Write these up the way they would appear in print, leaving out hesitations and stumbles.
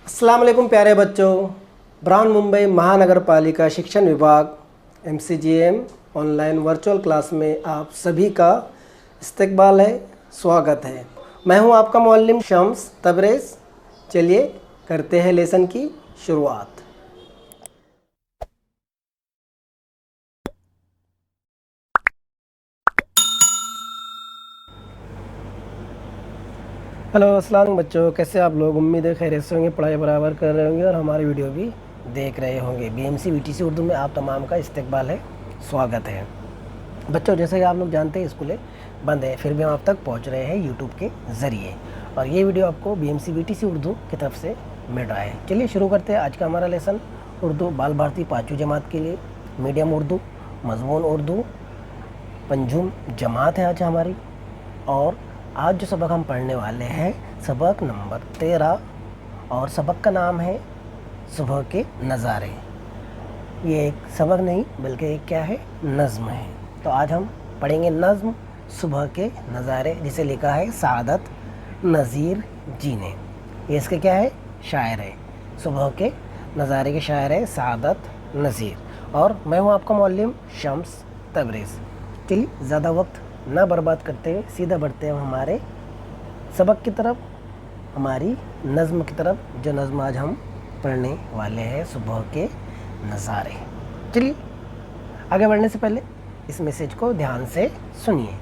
अस्सलाम वालेकुम प्यारे बच्चों। ब्राउन मुंबई महानगर पालिका शिक्षण विभाग MCGM ऑनलाइन वर्चुअल क्लास में आप सभी का इस्तकबाल है, स्वागत है। मैं हूं आपका मुअल्लिम शम्स तबरेज़। चलिए करते हैं लेसन की शुरुआत। हेलो अस्सलाम वालेकुम बच्चों, कैसे आप लोग? उम्मीद है खैरियत से होंगे, पढ़ाई बराबर कर रहे होंगे और हमारी वीडियो भी देख रहे होंगे। BMC VTC उर्दू में आप तमाम का इस्तकबाल है, स्वागत है। बच्चों, जैसे कि आप लोग जानते हैं स्कूलें बंद है, फिर भी हम आप तक पहुंच रहे हैं यूट्यूब के ज़रिए, और ये वीडियो आपको BMC VTC उर्दू की तरफ से मिल रहा है। चलिए शुरू करते हैं आज का हमारा लेसन। उर्दू बाल भारती 5वीं जमात के लिए मीडियम उर्दू, मज़मून उर्दू, पंजुम जमात है आज हमारी। और आज जो सबक हम पढ़ने वाले हैं सबक नंबर 13, और सबक का नाम है सुबह के नज़ारे। ये एक सबक नहीं बल्कि एक क्या है, नज़्म है। तो आज हम पढ़ेंगे नज़्म सुबह के नज़ारे, जिसे लिखा है सादत नज़ीर जी ने। ये इसके क्या है, शायर है। सुबह के नज़ारे के शायर है सादत नज़ीर, और मैं हूँ आपका मुअल्लिम शम्स तबरेज़। चलिए ज़्यादा वक्त ना बर्बाद करते हुए सीधा बढ़ते हैं हमारे सबक की तरफ, हमारी नज़्म की तरफ, जो नज़्म आज हम पढ़ने वाले हैं, सुबह के नज़ारे। चलिए आगे बढ़ने से पहले इस मैसेज को ध्यान से सुनिए।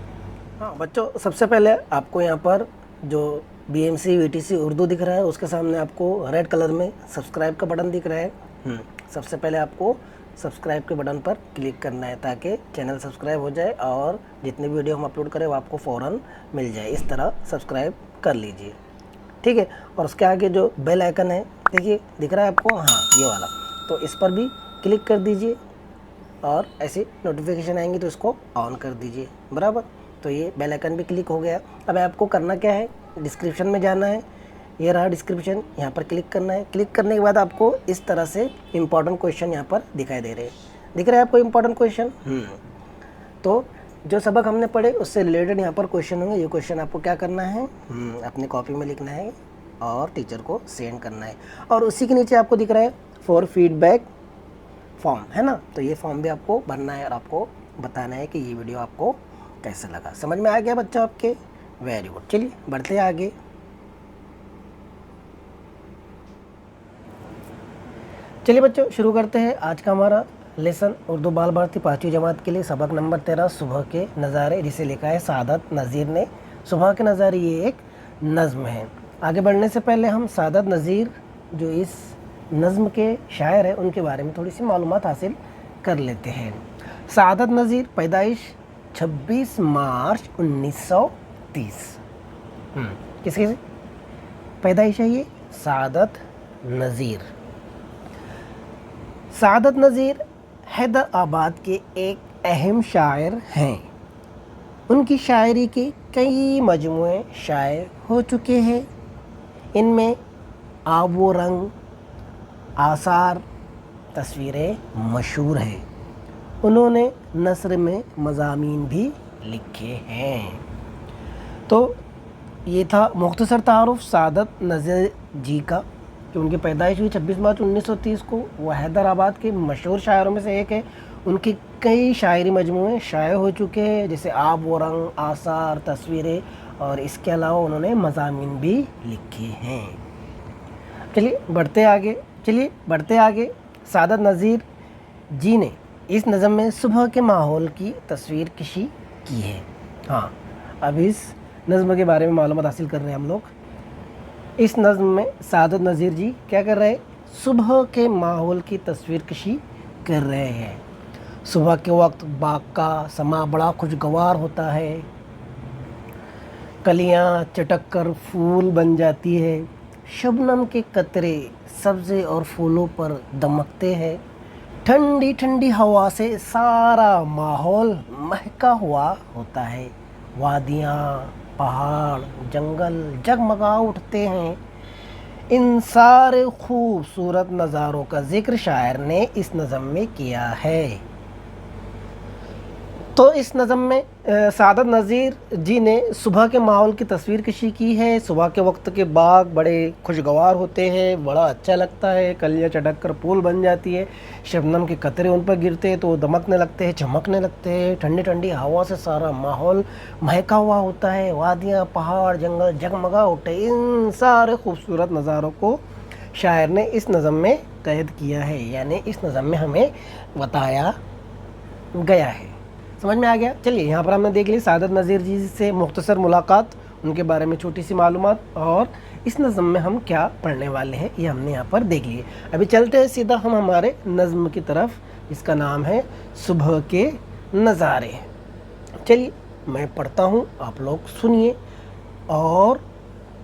हाँ बच्चों, सबसे पहले आपको यहाँ पर जो BMC VTC उर्दू दिख रहा है, उसके सामने आपको रेड कलर में सब्सक्राइब का बटन दिख रहा है। सबसे पहले आपको सब्सक्राइब के बटन पर क्लिक करना है ताकि चैनल सब्सक्राइब हो जाए और जितने भी वीडियो हम अपलोड करें वो आपको फ़ौरन मिल जाए। इस तरह सब्सक्राइब कर लीजिए, ठीक है। और उसके आगे जो बेल आइकन है, देखिए दिख रहा है आपको, हाँ ये वाला, तो इस पर भी क्लिक कर दीजिए और ऐसे नोटिफिकेशन आएंगी तो इसको ऑन कर दीजिए, बराबर। तो ये बेल आइकन भी क्लिक हो गया। अब आपको करना क्या है, डिस्क्रिप्शन में जाना है, ये रहा डिस्क्रिप्शन, यहाँ पर क्लिक करना है। क्लिक करने के बाद आपको इस तरह से इंपॉर्टेंट क्वेश्चन यहाँ पर दिखाई दे रहे हैं। दिख रहा है आपको इंपॉर्टेंट क्वेश्चन? तो जो सबक हमने पढ़े उससे रिलेटेड यहाँ पर क्वेश्चन होंगे। ये क्वेश्चन आपको क्या करना है, अपने कॉपी में लिखना है और टीचर को सेंड करना है। और उसी के नीचे आपको दिख रहा है फॉर फीडबैक फॉर्म, है ना। तो ये फॉर्म भी आपको भरना है और आपको बताना है कि ये वीडियो आपको कैसा लगा। समझ में आ गया बच्चा आपके? Very good. चलिए बढ़ते हैं आगे। चलिए बच्चों शुरू करते हैं आज का हमारा लेसन उर्दू बाल भारती 5वीं जमात के लिए सबक नंबर 13, सुबह के नज़ारे, जिसे लिखा है सादत नज़ीर ने। सुबह के नज़ारे ये एक नज़्म है। आगे बढ़ने से पहले हम सादत नज़ीर जो इस नज़्म के शायर हैं उनके बारे में थोड़ी सी मालूमात हासिल कर लेते हैं। सादत नज़ीर पैदाइश 26 मार्च 1930। किसकी पैदाइश है ये? सादत नज़ीर। सादत नज़ीर हैदराबाद के एक अहम शायर हैं। उनकी शायरी के कई मजमूए शाये हो चुके हैं। इनमें आब व रंग, आसार, तस्वीरें मशहूर हैं। उन्होंने नस्र में मज़ामीन भी लिखे हैं। तो ये था मुख्तसर तारुफ सादत नज़ीर जी का, कि उनकी पैदाइश हुई 26 मार्च 1930 को। वह हैदराबाद के मशहूर शायरों में से एक है। उनकी कई शायरी मजमूए शाये हो चुके हैं, जैसे आब व रंग, आसार, तस्वीरें, और इसके अलावा उन्होंने मज़ामीन भी लिखे हैं। चलिए बढ़ते आगे। सादत नज़ीर जी ने इस नज़म में सुबह के माहौल की तस्वीर कशी की है। हाँ, अब इस नज़म के बारे में मालूमात हासिल कर रहे हैं हम लोग। इस नज़्म में सादत नज़ीर जी क्या कर रहे हैं, सुबह के माहौल की तस्वीर कशी कर रहे हैं। सुबह के वक्त बाग का समा बड़ा खुशगवार होता है। कलियां चटक कर फूल बन जाती है। शबनम के कतरे सब्ज़े और फूलों पर दमकते हैं। ठंडी ठंडी हवा से सारा माहौल महका हुआ होता है। वादियाँ, पहाड़, जंगल जगमगा उठते हैं। इन सारे खूबसूरत नज़ारों का जिक्र शायर ने इस नज़म में किया है। तो इस नज़म में सादत नज़ीर जी ने सुबह के माहौल की तस्वीर कशी की है। सुबह के वक्त के बाग बड़े खुशगवार होते हैं, बड़ा अच्छा लगता है। कलियाँ चटक कर फूल बन जाती है, शबनम के कतरे उन पर गिरते हैं तो वो दमकने लगते हैं, चमकने लगते हैं। ठंडी ठंडी हवा से सारा माहौल महका हुआ होता है। वादियाँ, पहाड़, जंगल जगमगा उठे। इन सारे खूबसूरत नज़ारों को शायर ने इस नज़म में कैद किया है, यानी इस नज़म में हमें बताया गया है। समझ में आ गया? चलिए, यहाँ पर हमने देख ली सादत नज़ीर जी से मुख्तसर मुलाकात, उनके बारे में छोटी सी मालूमात, और इस नज़म में हम क्या पढ़ने वाले हैं ये हमने यहाँ पर देख लिए। अभी चलते हैं सीधा हम हमारे नज़म की तरफ, इसका नाम है सुबह के नज़ारे। चलिए मैं पढ़ता हूँ, आप लोग सुनिए और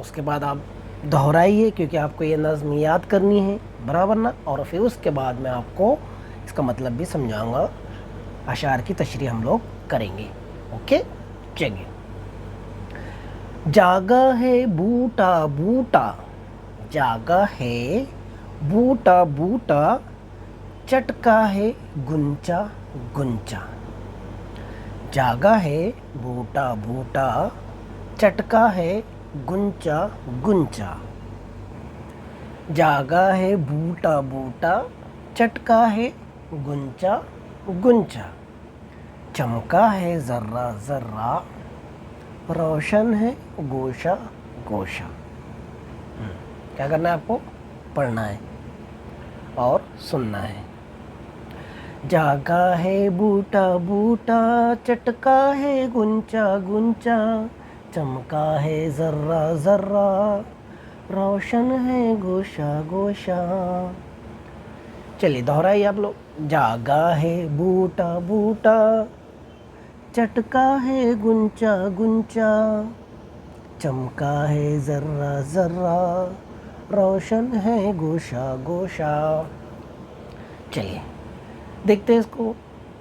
उसके बाद आप दोहराइए, क्योंकि आपको ये नज़म याद करनी है बराबर ना। और फिर उसके बाद मैं आपको इसका मतलब भी समझाऊँगा, अशार की तशरीह हम लोग करेंगे। ओके, चलिए। जागा है बूटा बूटा, जागा है बूटा बूटा, चटका है गुंचा गुंचा। जागा है बूटा बूटा, चटका है गुंचा गुंचा। जागा है बूटा बूटा, चटका है गुंचा गुंचा। चमका है ज़र्रा ज़र्रा, रोशन है गोशा गोशा। क्या करना है आपको? पढ़ना है और सुनना है। जागा है बूटा बूटा, चटका है गुंचा गुंचा। चमका है ज़र्रा ज़र्रा, रोशन है गोशा गोशा। चलिए दोहराइए आप लोग। जागा है बूटा बूटा, चटका है गुंचा गुंचा। चमका है ज़र्रा ज़र्रा, रोशन है गोशा गोशा। चलिए देखते हैं इसको।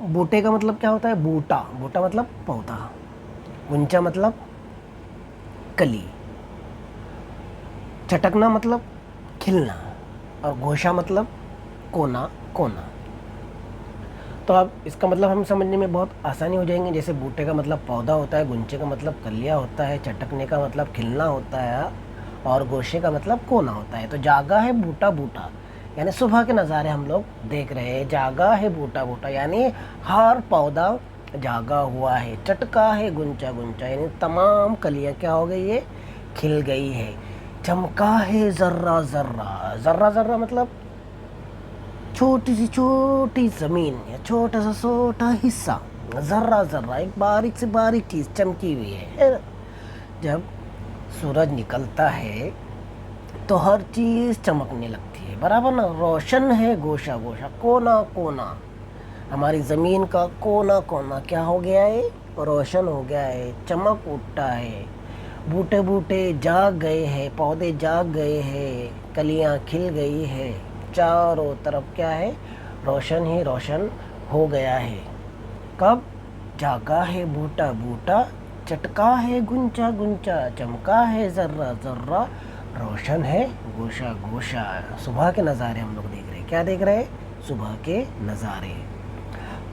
बूटे का मतलब क्या होता है? बूटा, बूटा मतलब पौधा। गुंचा मतलब कली। चटकना मतलब खिलना, और गोशा मतलब कोना कोना। तो अब इसका मतलब हम समझने में बहुत आसानी हो जाएंगे। जैसे बूटे का मतलब पौधा होता है, गुंचे का मतलब कलिया होता है, चटकने का मतलब खिलना होता है, और गोशे का मतलब कोना होता है। तो जागा है बूटा बूटा यानी सुबह के नज़ारे हम लोग देख रहे हैं। जागा है बूटा बूटा यानी हर पौधा जागा हुआ है। चटका है गुंचा गुंचा यानी तमाम कलियाँ क्या हो गई है? खिल गई है। चमका है ज़र्रा ज़र्रा, ज़र्रा ज़र्रा मतलब छोटी सी छोटी ज़मीन या छोटा सा छोटा हिस्सा। ज़र्रा ज़र्रा एक बारीक से बारीक चीज़ चमकी हुई है। जब सूरज निकलता है तो हर चीज़ चमकने लगती है बराबर ना। रोशन है गोशा गोशा, कोना कोना। हमारी ज़मीन का कोना कोना क्या हो गया है? रोशन हो गया है, चमक उठता है। बूटे बूटे जाग गए हैं, पौधे जाग गए हैं, कलियाँ खिल गई है। चारों तरफ क्या है? रोशन ही रोशन हो गया है। कब? जागा है बूटा बूटा, चटका है गुंचा गुंचा। चमका है ज़र्रा ज़र्रा, रोशन है गोशा गोशा। सुबह के नज़ारे हम लोग देख रहे हैं। क्या देख रहे हैं? सुबह के नज़ारे।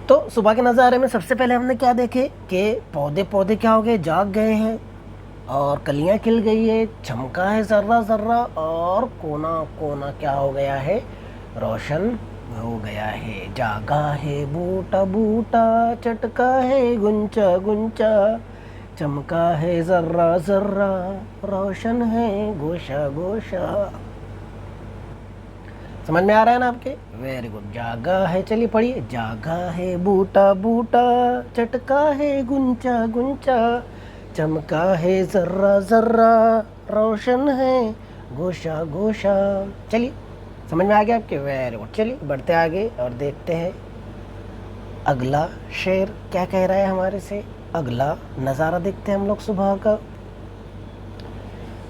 तो सुबह के नज़ारे में सबसे पहले हमने क्या देखे कि पौधे पौधे क्या हो गए? जाग गए हैं, और कलियाँ खिल गई है। चमका है ज़र्रा ज़र्रा, और कोना कोना क्या हो गया है? रोशन हो गया है। जागा है बूटा बूटा, चटका है गुंचा गुंचा। चमका है ज़र्रा ज़र्रा, रोशन है गोशा गोशा। समझ में आ रहा है ना आपके? Very good. जागा है, चलिए पढ़िए। जागा है बूटा बूटा, चटका है गुंचा गुंचा। चमका है ज़र्रा ज़र्रा, रोशन है गोशा गोशा। चलिए समझ में आ गया आपके? Very good. चलिए बढ़ते आगे और देखते हैं अगला शेर क्या कह रहा है हमारे से। अगला नज़ारा देखते हैं हम लोग सुबह का।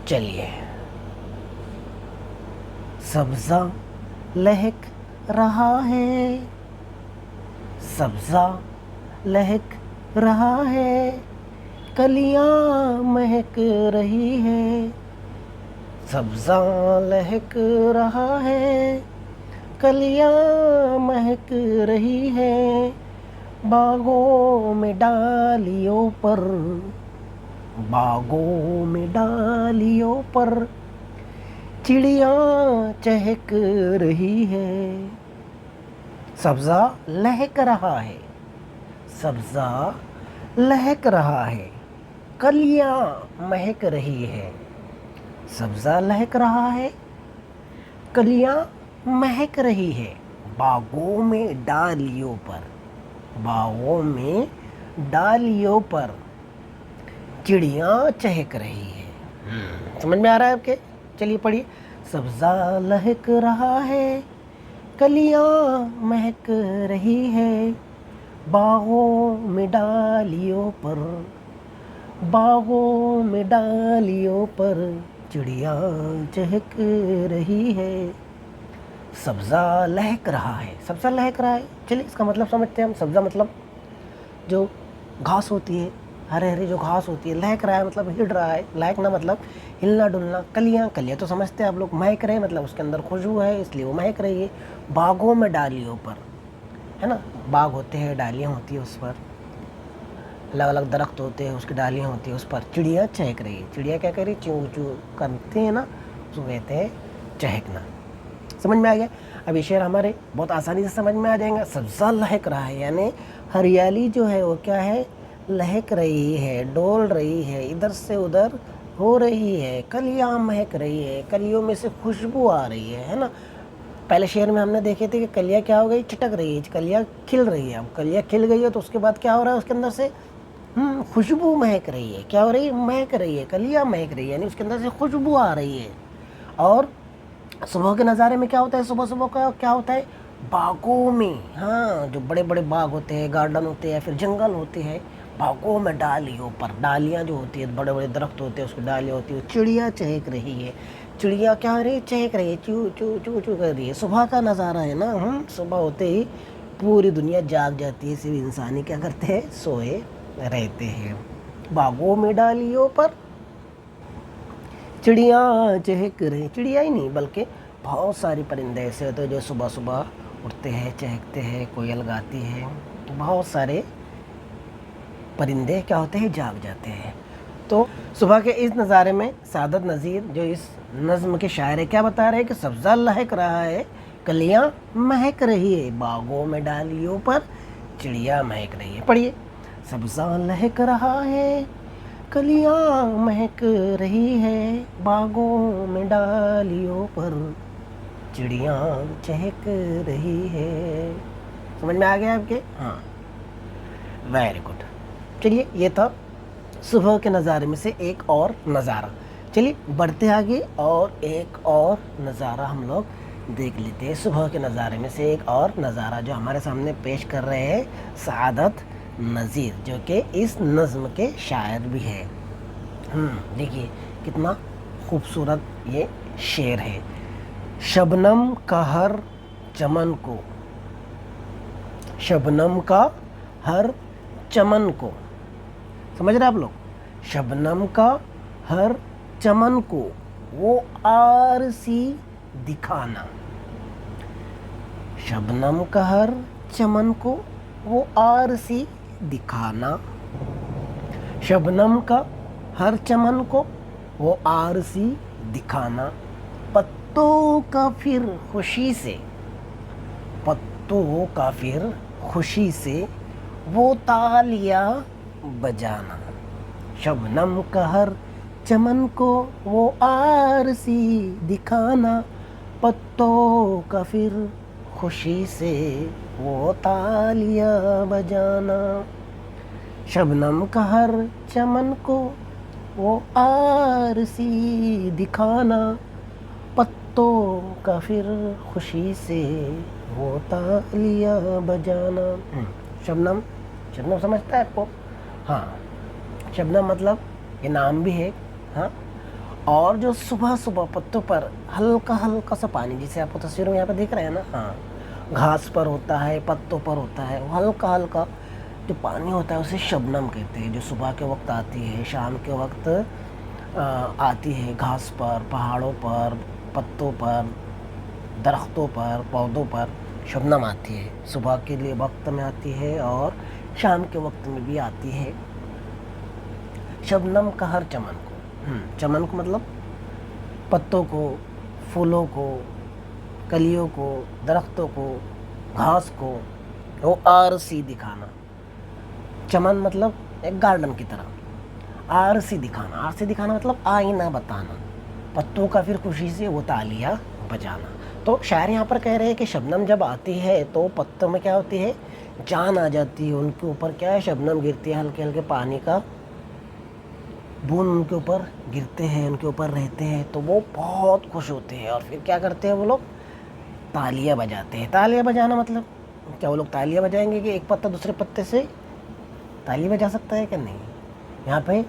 चलिए। सब्ज़ा लहक रहा है, सब्ज़ा लहक रहा है, कलियाँ महक रही है। सब्ज़ा लहक रहा है, कलियाँ महक रही है। बागों में डालियों पर, बागों में डालियों पर चिड़िया चहक रही है। सब्ज़ा लहक रहा है, सब्ज़ा लहक रहा है, कलियां महक रही है। सब्ज़ा लहक रहा है, कलियां महक रही है। बागों में डालियों पर, बागों में डालियों पर चिड़ियाँ चहक रही है। समझ में आ रहा है आपके? चलिए पढ़िए। सब्ज़ा लहक रहा है, कलियां महक रही है, बागों में डालियों पर, बागों में डालियों पर चिड़िया चहक रही है। सब्ज़ा लहक रहा है, सब्ज़ा लहक रहा है। चलिए इसका मतलब समझते हैं हम। सब्ज़ा मतलब जो घास होती है, हरे हरे जो घास होती है। लहक रहा है मतलब हिल रहा है, लहकना मतलब हिलना डुलना। कलियाँ, कलियाँ तो समझते हैं आप लोग। महक रहे मतलब उसके अंदर खुशबू है, इसलिए वो महक रही है। बागों में डालियों पर, है ना, बाग होते हैं, डालियाँ होती है उस पर, अलग अलग दरख्त होते हैं, उसकी डालियाँ होती है, उस पर चिड़िया चहक रही है। चिड़िया क्या कर रही है? चूँ चूँ करते हैं ना, उसको कहते हैं चहकना। समझ में आ गया? अब ये शेर हमारे बहुत आसानी से समझ में आ जाएगा। सब्ज़ा लहक रहा है यानी हरियाली जो है वो क्या है? लहक रही है, डोल रही है, इधर से उधर हो रही है। कलियां महक रही है, कलियों में से खुशबू आ रही है ना। पहले शेर में हमने देखे थे कि कलियां क्या हो गई? चटक रही है, कलियां खिल रही है। अब कलियां खिल गई है तो उसके बाद क्या हो रहा है? उसके अंदर से खुशबू महक रही है। क्या हो रही है? महक रही है, कलियां महक रही है, यानी उसके अंदर से खुशबू आ रही है। और सुबह के नज़ारे में क्या होता है? सुबह सुबह का क्या होता है? बागों में, हाँ, जो बड़े बड़े बाग होते हैं, गार्डन होते हैं, फिर जंगल होते हैं, बागों में डालियों पर, डालियाँ जो होती है, बड़े बड़े दरख्त होते हैं, उसकी डालियाँ होती है, चिड़िया चहक रही है। चिड़िया क्या हो रही है? चहक रही है, चू चू चू चू कर रही है। सुबह का नज़ारा है ना। सुबह होते ही पूरी दुनिया जाग जाती है, सिर्फ इंसान ही क्या करते हैं? सोए रहते हैं। बागों में डालियों पर चिड़िया चहक रही। चिड़िया ही नहीं बल्कि बहुत सारी परिंदे ऐसे होते हैं जो सुबह सुबह उठते हैं, चहकते हैं, कोयल गाती है। बहुत सारे परिंदे क्या होते हैं? जाग जाते हैं। तो सुबह के इस नज़ारे में सादत नज़ीर जो इस नज़्म के शायर है क्या बता रहे हैं कि सब्ज़ा लहक रहा है, कलियां महक रही है, बागों में डालियों पर चिड़िया महक रही है। पढ़िए। सब्ज़ा लहक रहा है, कलियां महक रही है, बागों में डालियों पर चिड़िया चहक रही है। समझ में आ गया आपके? हाँ, वेरी गुड। चलिए ये था सुबह के नज़ारे में से एक और नज़ारा। चलिए बढ़ते आगे और एक और नज़ारा हम लोग देख लेते हैं। सुबह के नज़ारे में से एक और नज़ारा जो हमारे सामने पेश कर रहे हैं सादत नज़ीर, जो कि इस नज़्म के शायर भी है। देखिए कितना खूबसूरत ये शेर है। शबनम का हर चमन को, शबनम का हर चमन को, समझ रहे आप लोग? शबनम का हर चमन को वो आरसी दिखाना। शबनम का हर चमन को वो आरसी दिखाना। शबनम का हर चमन को वो आरसी दिखाना। पत्तों का फिर खुशी से, पत्तों का फिर खुशी से वो तालियां बजाना। शबनम का हर चमन को वो आरसी दिखाना, पत्तों का फिर खुशी से वो तालियां बजाना। शबनम का हर चमन को वो आरसी दिखाना, पत्तों का फिर खुशी से वो तालियां बजाना। शबनम, शबनम समझता है आपको? हाँ, शबनम मतलब ये नाम भी है। हाँ, और जो सुबह सुबह पत्तों पर हल्का हल्का सा पानी, जिसे आपको तस्वीर में यहाँ पे दिख रहा है ना, हाँ, घास पर होता है, पत्तों पर होता है, वो हल्का हल्का जो पानी होता है उसे शबनम कहते हैं। जो सुबह के वक्त आती है, शाम के वक्त आती है, घास पर, पहाड़ों पर, पत्तों पर, दरख्तों पर, पौधों पर शबनम आती है। सुबह के लिए वक्त में आती है और शाम के वक्त में भी आती है। शबनम का हर चमन को, चमन को मतलब पत्तों को, फूलों को, कलियों को, दरख्तों को, घास को वो आरसी दिखाना। चमन मतलब एक गार्डन की तरह, आरसी दिखाना, आरसी दिखाना मतलब आईना बताना, पत्तों का फिर खुशी से वो तालियां बजाना। तो शायर यहाँ पर कह रहे हैं कि शबनम जब आती है तो पत्तों में क्या होती है, जान आ जाती है। उनके ऊपर क्या है, शबनम गिरती है, हल्के हल्के पानी का बूंद उनके ऊपर गिरते हैं, उनके ऊपर रहते हैं, तो वो बहुत खुश होते हैं। और फिर क्या करते हैं वो लोग, तालियां बजाते हैं। तालियां बजाना मतलब क्या, वो लोग तालियां बजाएंगे कि एक पत्ता दूसरे पत्ते से ताली बजा सकता है कि नहीं। यहाँ पे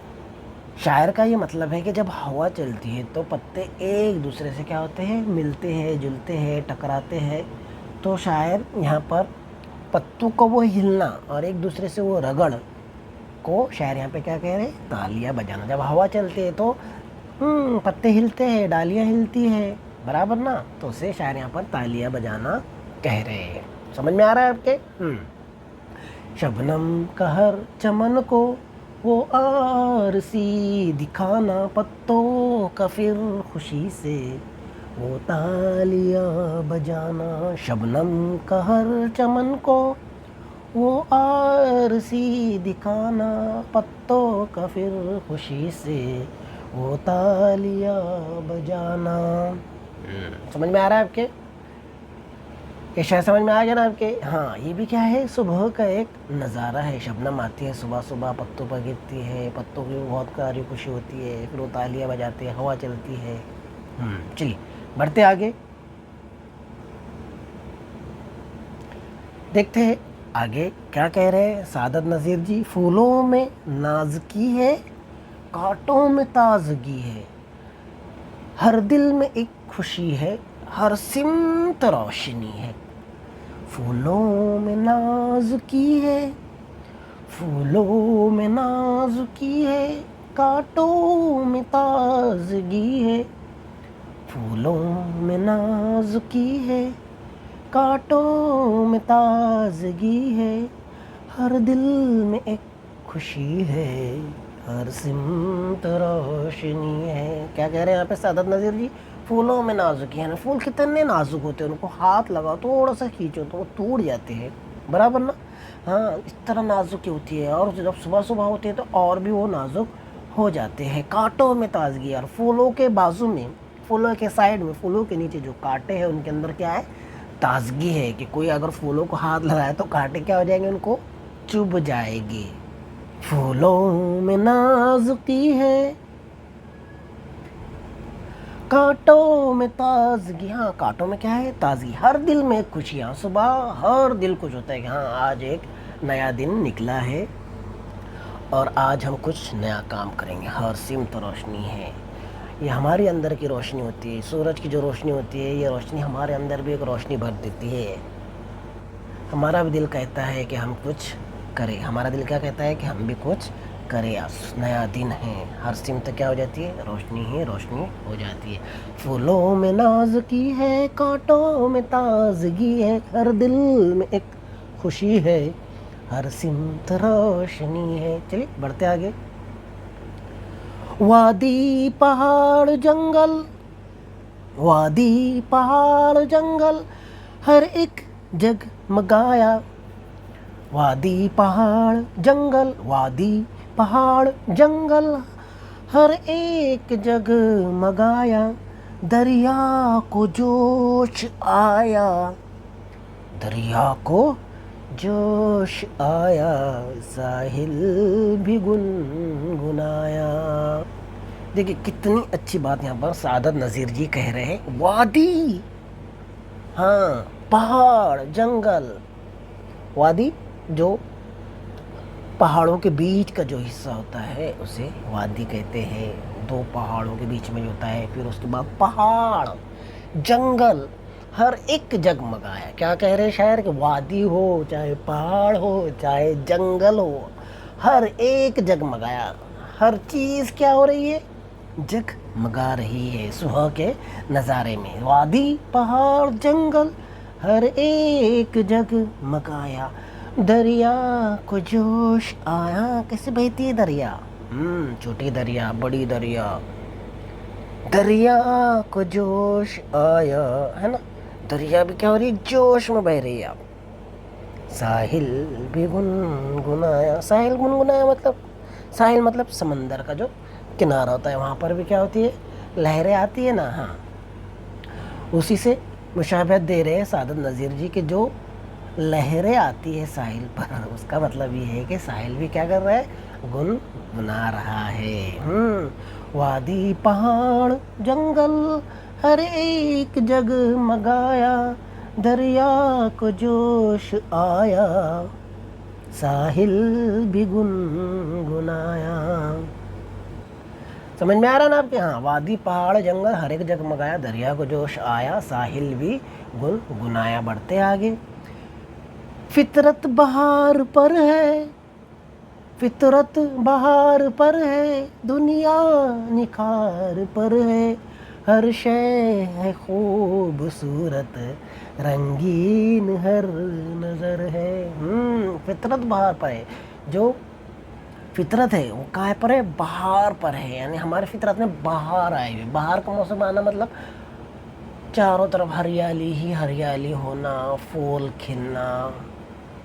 शायर का ये मतलब है कि जब हवा चलती है तो पत्ते एक दूसरे से क्या होते हैं, मिलते हैं, जुलते हैं, टकराते हैं। तो शायर यहाँ पर पत्तों को वो हिलना और एक दूसरे से वो रगड़ को शायर यहाँ पे क्या कह रहे हैं, तालियां बजाना। जब हवा चलती है तो पत्ते हिलते हैं, डालियां हिलती है, बराबर ना, तो उसे शायर यहाँ पर तालियां बजाना कह रहे हैं। समझ में आ रहा है आपके? शबनम का हर चमन को वो आरसी दिखाना, पत्तों का फिर खुशी से वो तालियां बजाना। शबनम का हर चमन को वो आरसी दिखाना, पत्तों का फिर खुशी से वो तालियां बजाना। समझ में आ रहा है आपके? ये शायद समझ में आ गया ना आपके? हाँ, ये भी क्या है, सुबह का एक नज़ारा है। शबनम आती है सुबह सुबह, पत्तों पर गिरती है, पत्तों की बहुत सारी खुशी होती है, फिर वो तालियां बजाते हैं, हवा चलती है। चलिए बढ़ते आगे, देखते हैं आगे क्या कह रहे हैं सादत नज़ीर जी। फूलों में नाज़गी है, कांटों में ताज़गी है, हर दिल में एक खुशी है, हर सिमत रोशनी है। फूलों में नाज़गी है, फूलों में नाज़गी है, कांटों में ताज़गी है। फूलों में नाज़गी है, कांटों में ताज़गी है, हर दिल में एक खुशी है, हर सिमत रोशनी है। क्या कह रहे हैं यहाँ पे सादत नज़ीर जी? फूलों में नाजुकी है ना, फूल कितने नाजुक होते हैं, उनको हाथ लगाओ थोड़ा सा खींचो तो वो टूट जाते हैं, बराबर ना। हाँ, इस तरह नाजुकी होती है। और जब सुबह सुबह होती है तो और भी वो नाजुक हो जाते हैं। कांटों में ताजगी, और फूलों के बाजू में, फूलों के साइड में, फूलों के नीचे जो कांटे हैं उनके अंदर क्या है, ताजगी है। कि कोई अगर फूलों को हाथ लगाए तो कांटे क्या हो जाएंगे, उनको चुभ जाएंगे। फूलों में नाजुकी है, कांटों में ताजगी। हाँ, कांटों में क्या है, ताजगी। हर दिल में खुशियाँ, सुबह हर दिल खुश होता है कि हाँ आज एक नया दिन निकला है और आज हम कुछ नया काम करेंगे। हर सिमत रोशनी है, ये हमारे अंदर की रोशनी होती है। सूरज की जो रोशनी होती है, ये रोशनी हमारे अंदर भी एक रोशनी भर देती है। हमारा भी दिल कहता है कि हम कुछ करें, हमारा दिल क्या कहता है कि हम भी कुछ करें। नया दिन है, हर सिमत क्या हो जाती है, रोशनी ही रोशनी हो जाती है। फूलों में नाज़गी है, कांटों में ताजगी है, हर दिल में एक खुशी है, हर सिमत रोशनी है। चलिए बढ़ते आगे। वादी पहाड़ जंगल, वादी पहाड़ जंगल, हर एक जगमगाया। वादी पहाड़ जंगल, वादी पहाड़ जंगल, हर एक जगमगाया। दरिया को जोश आया, दरिया को जोश आया, साहिल भी गुनगुनाया। देखिए कितनी अच्छी बात यहाँ पर सादत नज़ीर जी कह रहे हैं। वादी, हाँ, पहाड़ जंगल। वादी जो पहाड़ों के बीच का जो हिस्सा होता है उसे वादी कहते हैं। दो पहाड़ों के बीच में जो होता है, फिर उसके बाद पहाड़ जंगल, हर एक जगमगाया। क्या कह रहे शायर कि वादी हो चाहे पहाड़ हो चाहे जंगल हो, हर एक जगमगाया। हर चीज़ क्या हो रही है, जगमगा रही है सुबह के नज़ारे में। वादी पहाड़ जंगल, हर एक जगमगाया। दरिया को जोश आया, कैसे बहती है दरिया, छोटी दरिया बड़ी दरिया, दरिया को जोश आया, है ना। दरिया भी क्या हो रही है, जोश में बह रही है। आप साहिल भी गुनगुनाया, साहिल गुनगुनाया मतलब, साहिल मतलब समंदर का जो किनारा होता है, वहाँ पर भी क्या होती है, लहरें आती है ना। हाँ, उसी से मुशाबहत दे रहे हैं सादत नज़ीर जी के, जो लहरें आती है साहिल पर, उसका मतलब ये है कि साहिल भी क्या कर रहा है, गुनगुना रहा है। वादी पहाड़ जंगल हर एक जगमगाया, दरिया को जोश आया, साहिल भी गुनगुनाया। समझ में आ रहा ना आपके। हाँ, वादी पहाड़ जंगल हर एक जगमगाया, दरिया को जोश आया, साहिल भी गुनगुनाया। बढ़ते आगे। फितरत बहार पर है, फितरत बहार पर है, दुनिया निखार पर है, हर शय है खूबसूरत, रंगीन हर नज़र है। फितरत बहार पर है, जो फितरत है वो कहाँ पर है, बहार पर है, यानी हमारे फितरत में बहार आए हुए। बहार का मौसम आना मतलब चारों तरफ हरियाली ही हरियाली होना, फूल खिलना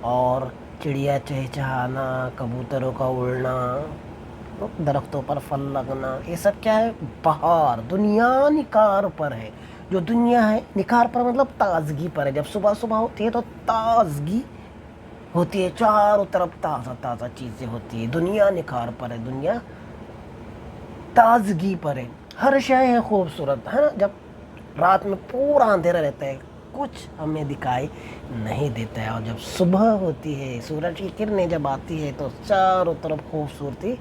और चिड़िया चहचहाना, कबूतरों का उड़ना, दरख्तों पर फल लगना, ये सब क्या है, बहार। दुनिया निखार पर है, जो दुनिया है निखार पर मतलब ताजगी पर है। जब सुबह सुबह होती है तो ताजगी होती है, चारों तरफ ताज़ा ताज़ा चीज़ें होती है। दुनिया निखार पर है, दुनिया ताजगी पर है, हर शय है खूबसूरत, है ना। जब रात में पूरा अंधेरा रहता है, कुछ हमें दिखाई नहीं देता है, और जब सुबह होती है, सूरज की किरणें जब आती है तो चारों तरफ खूबसूरती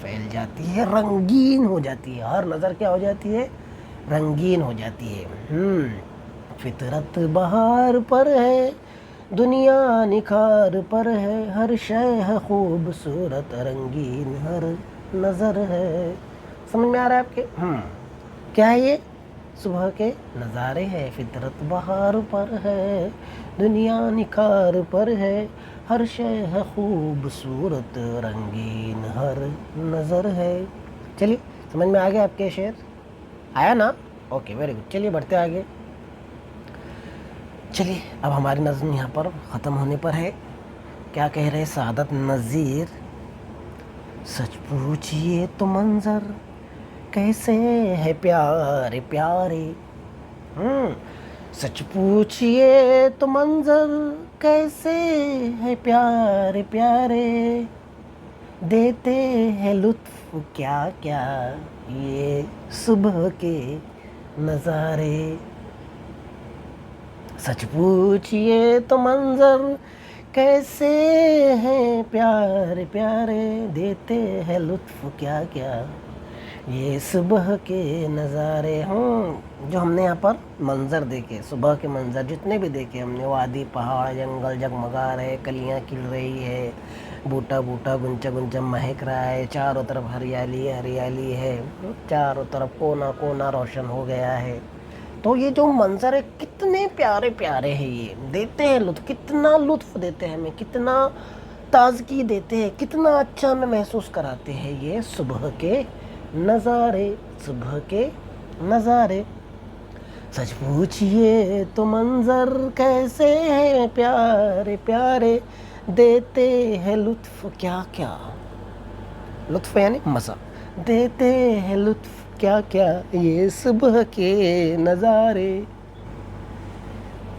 फैल जाती है, रंगीन हो जाती है, हर नज़र क्या हो जाती है, रंगीन हो जाती है। फितरत बहार पर है, दुनिया निखार पर है, हर शय है खूबसूरत, रंगीन हर नज़र है। समझ में आ रहा है आपके। क्या है ये, सुबह के नज़ारे हैं। फितरत बहार पर है, दुनिया निखार पर है, हर शय है खूबसूरत, रंगीन हर नज़र है। चलिए, समझ में आ गया आपके शेर, आया ना। Okay, very good. चलिए बढ़ते आगे। चलिए, अब हमारी नज़्म यहाँ पर ख़त्म होने पर है। क्या कह रहे सादत नज़ीर, सच पूछिए तो मंज़र कैसे है प्यारे प्यारे, सच पूछिए तो मंज़र कैसे है प्यारे प्यारे, देते हैं लुत्फ़ क्या क्या ये सुबह के नज़ारे। सच पूछिए तो मंज़र कैसे हैं प्यारे प्यारे, देते हैं लुत्फ़ क्या क्या ये सुबह के नज़ारे। जो हमने यहाँ पर मंज़र देखे, सुबह के मंज़र जितने भी देखे हमने, वादी पहाड़ जंगल जगमगा रहे, कलियाँ खिल रही है, बूटा बूटा गुंचा गुंचा महक रहा है, चारों तरफ हरियाली हरियाली है, चारों तरफ कोना कोना रोशन हो गया है। तो ये जो मंज़र है कितने प्यारे प्यारे हैं, ये देते हैं लुत्फ़, कितना लुत्फ़ देते हैं हमें, कितना ताज़गी देते हैं, कितना अच्छा हमें महसूस कराते हैं ये सुबह के नज़ारे, सुबह के नज़ारे। सच पूछिए तो मंज़र कैसे हैं प्यारे प्यारे, देते हैं लुत्फ़ क्या क्या, लुत्फ़ यानी मज़ा, देते हैं लुत्फ़ क्या क्या ये सुबह के नज़ारे।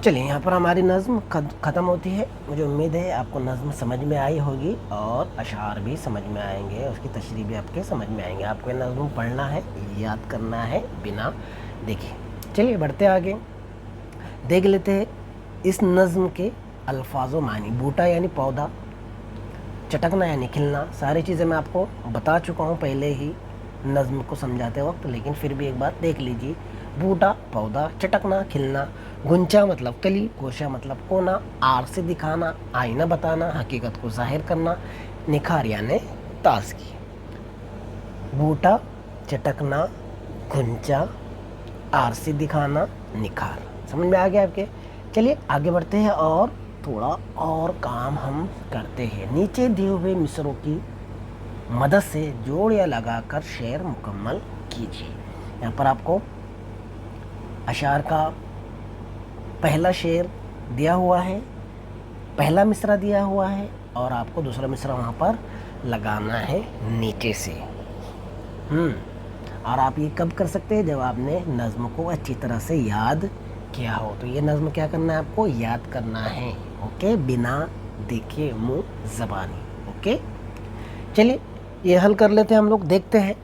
चलिए, यहाँ पर हमारी नज़्म ख़त्म होती है। मुझे उम्मीद है आपको नज़्म समझ में आई होगी और अशार भी समझ में आएंगे, उसकी तशरीह भी आपके समझ में आएंगे। आपको ये नज़्म पढ़ना है, याद करना है बिना देखे। चलिए बढ़ते आगे, देख लेते हैं इस नज़्म के अल्फाज़ व मानी। बूटा यानी पौधा, चटकना यानी खिलना, सारी चीज़ें मैं आपको बता चुका हूँ पहले ही नज़्म को समझाते वक्त, लेकिन फिर भी एक बार देख लीजिए। बूटा पौधा, चटकना खिलना, गुंचा मतलब कली, गोशा मतलब कोना, आर से दिखाना, आईना बताना, हकीकत को जाहिर करना, निखार यानी ताजगी। बूटा, चटकना, गुंचा, आर से दिखाना, निखार। समझ में आ गया आपके। चलिए आगे बढ़ते हैं और थोड़ा और काम हम करते हैं। नीचे दिए हुए मिसरों की मदद से जोड़ या लगाकर शेर मुकम्मल कीजिए। यहाँ पर आपको अशार का पहला शेर दिया हुआ है, पहला मिसरा दिया हुआ है और आपको दूसरा मिसरा वहाँ पर लगाना है नीचे से। और आप ये कब कर सकते हैं? जब आपने नज़्म को अच्छी तरह से याद किया हो। तो ये नज़्म क्या करना है? आपको याद करना है। ओके, बिना देखे मुँह ज़बानी। ओके, चलिए ये हल कर लेते हैं हम लोग, देखते हैं।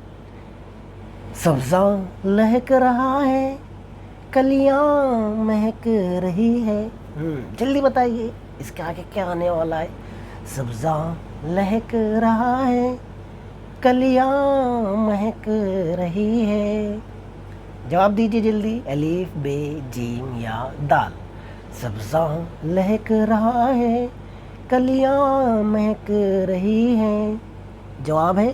सब्ज़ा लहक रहा है, कलियां महक रही है। जल्दी बताइए इसके आगे क्या आने वाला है। सब्ज़ा लहक रहा है, कलियां महक रही है। जवाब दीजिए जल्दी। अलीफ, बे, जीम या दाल। सब्ज़ा लहक रहा है, कलियां महक रही है। जवाब है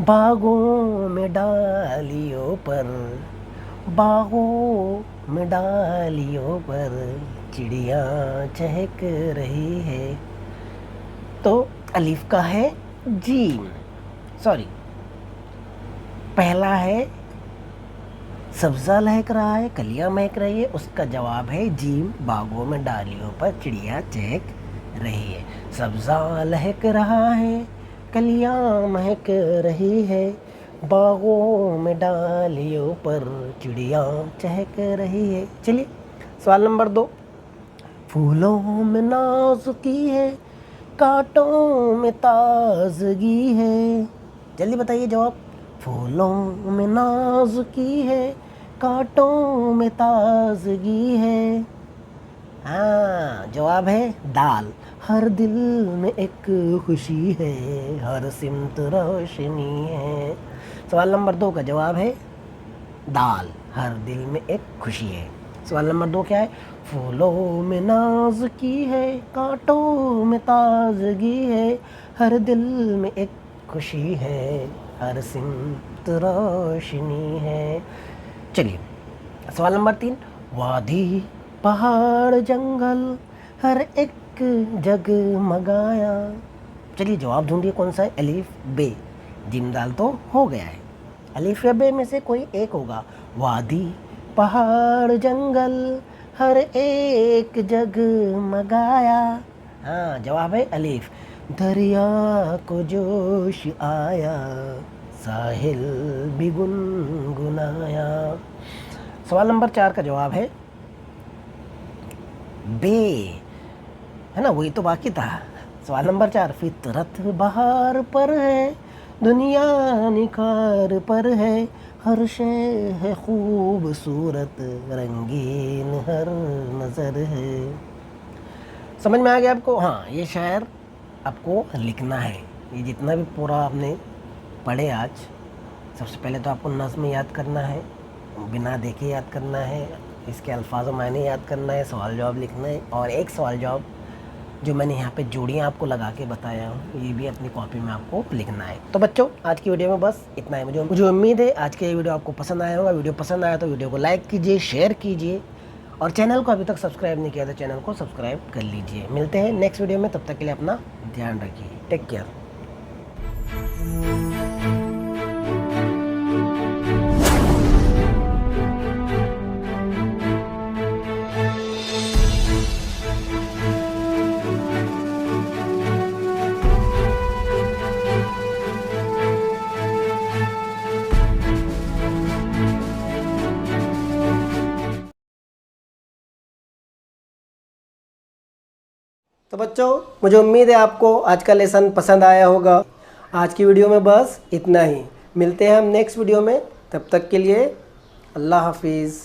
बागों में डालियों पर, बागों में डालियों पर चिड़िया चहक रही है। तो अलीफ का है जीम, सॉरी, पहला है सब्ज़ा लहक रहा है, कलियां महक रही है, उसका जवाब है जीम, बागों में डालियों पर चिड़िया चहक रही है। सब्ज़ा लहक रहा है, कलियां महक रही है, बागों में डालियों पर चिड़िया चहक रही है। चलिए सवाल नंबर 2। फूलों में नाज़ुकी है, कांटों में ताज़गी है। जल्दी बताइए जवाब। फूलों में नाज़ुकी है, कांटों में ताज़गी है। हाँ, जवाब है दाल। हर दिल में एक खुशी है, हर सिमत रोशनी है। सवाल नंबर 2 का जवाब है दाल, हर दिल में एक खुशी है। सवाल नंबर 2 क्या है? फूलों में नाज़ुकी है, कांटों में ताज़गी है, हर दिल में एक खुशी है, हर सिमत रोशनी है। चलिए सवाल नंबर 3। वादी पहाड़ जंगल हर एक जगमगाया। चलिए जवाब ढूंढिए कौन सा है। अलीफ, बे, जिम, दाल तो हो गया है। अलीफ या बे में से कोई एक होगा। वादी पहाड़ जंगल हर एक जगमगाया। हाँ, जवाब है अलीफ। दरिया को जोश आया, साहिल भी गुनगुनाया। सवाल नंबर 4 का जवाब है बे, है ना, वही तो बाकी था। सवाल नंबर 4। फितरत बहार पर है, दुनिया निखार पर है, हर शय है खूबसूरत, रंगीन हर नज़र है। समझ में आ गया आपको? हाँ, ये शायर आपको लिखना है। ये जितना भी पूरा आपने पढ़े आज, सबसे पहले तो आपको नज़्म याद करना है, बिना देखे याद करना है, इसके अल्फाज और मायने याद करना है, सवाल जवाब लिखना है, और एक सवाल जवाब जो मैंने यहाँ पे जोड़ियाँ आपको लगा के बताया हूँ, ये भी अपनी कॉपी में आपको लिखना है। तो बच्चों, आज की वीडियो में बस इतना है। मुझे उम्मीद है आज के ये वीडियो आपको पसंद आया होगा। वीडियो पसंद आया तो वीडियो को लाइक कीजिए, शेयर कीजिए, और चैनल को अभी तक सब्सक्राइब नहीं किया तो चैनल को सब्सक्राइब कर लीजिए। मिलते हैं नेक्स्ट वीडियो में, तब तक के लिए अपना ध्यान रखिए। Take care. तो बच्चों, मुझे उम्मीद है आपको आज का लेसन पसंद आया होगा। आज की वीडियो में बस इतना ही। मिलते हैं हम नेक्स्ट वीडियो में, तब तक के लिए अल्लाह हाफिज़।